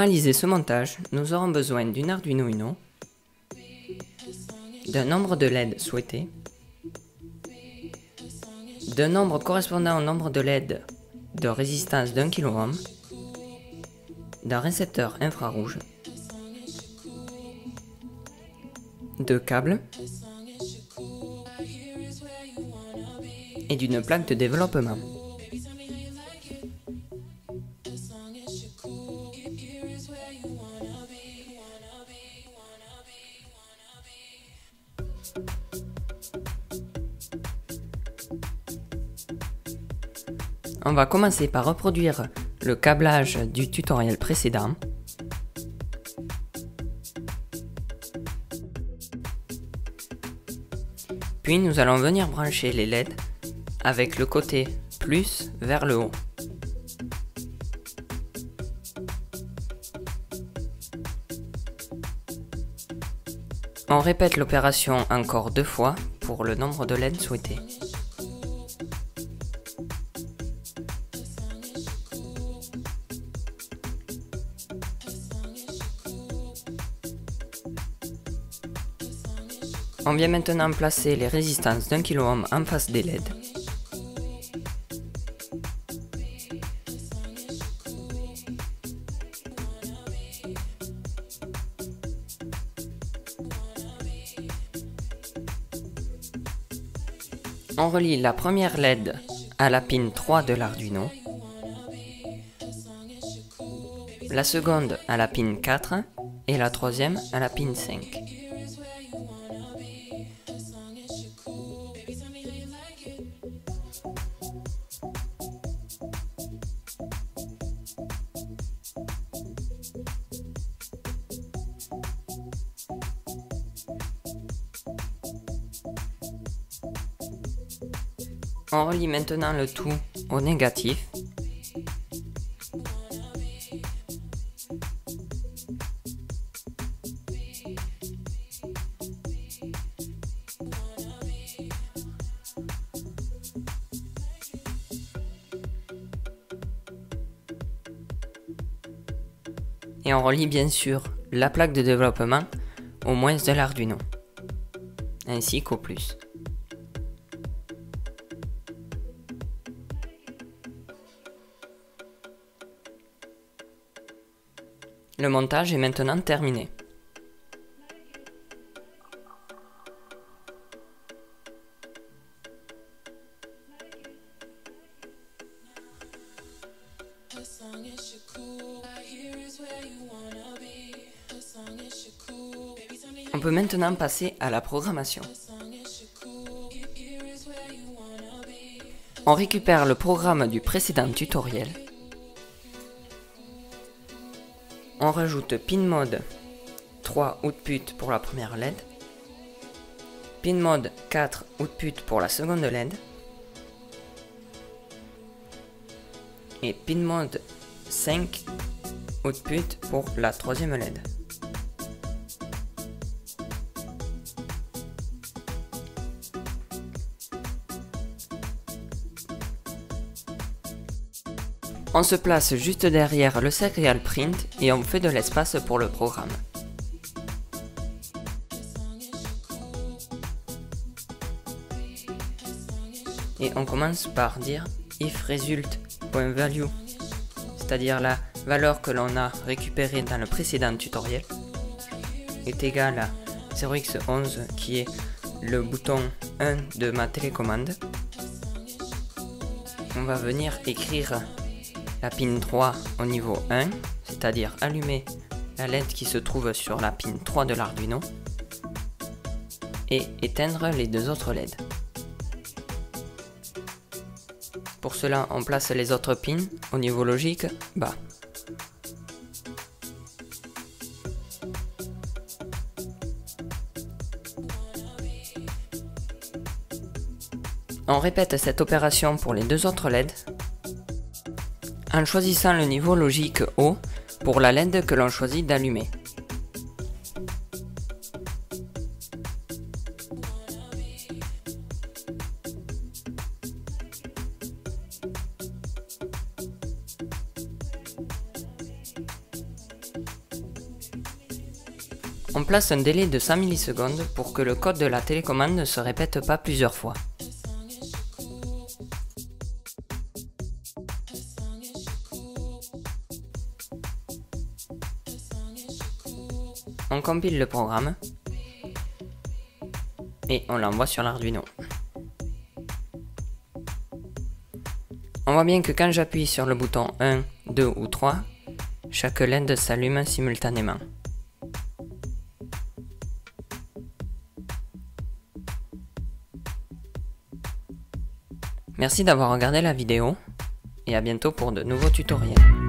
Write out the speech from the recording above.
réaliser ce montage, nous aurons besoin d'une Arduino Uno, d'un nombre de LED souhaité, d'un nombre correspondant au nombre de LED de résistance d'1 kΩ, d'un récepteur infrarouge, de câbles et d'une plaque de développement. On va commencer par reproduire le câblage du tutoriel précédent. Puis nous allons venir brancher les LED avec le côté plus vers le haut. On répète l'opération encore 2 fois pour le nombre de LED souhaité. On vient maintenant placer les résistances d'1 kΩ en face des LED. On relie la première LED à la pin 3 de l'Arduino, la seconde à la pin 4 et la troisième à la pin 5. On relie maintenant le tout au négatif. Et on relie bien sûr la plaque de développement au moins de l'Arduino, ainsi qu'au plus. Le montage est maintenant terminé. On peut maintenant passer à la programmation. On récupère le programme du précédent tutoriel. On rajoute pin mode 3 output pour la première LED, pin mode 4 output pour la seconde LED et pin mode 5 output pour la troisième LED. On se place juste derrière le serial print et on fait de l'espace pour le programme. Et on commence par dire if result.value, c'est-à-dire la valeur que l'on a récupérée dans le précédent tutoriel, est égale à 0x11 qui est le bouton 1 de ma télécommande. On va venir écrire la pin 3 au niveau 1, c'est-à-dire allumer la LED qui se trouve sur la pin 3 de l'Arduino et éteindre les deux autres LED. Pour cela, on place les autres pins au niveau logique bas. On répète cette opération pour les deux autres LED en choisissant le niveau logique haut pour la LED que l'on choisit d'allumer. On place un délai de 100 millisecondes pour que le code de la télécommande ne se répète pas plusieurs fois. On compile le programme et on l'envoie sur l'Arduino. On voit bien que quand j'appuie sur le bouton 1, 2 ou 3, chaque LED s'allume simultanément. Merci d'avoir regardé la vidéo et à bientôt pour de nouveaux tutoriels.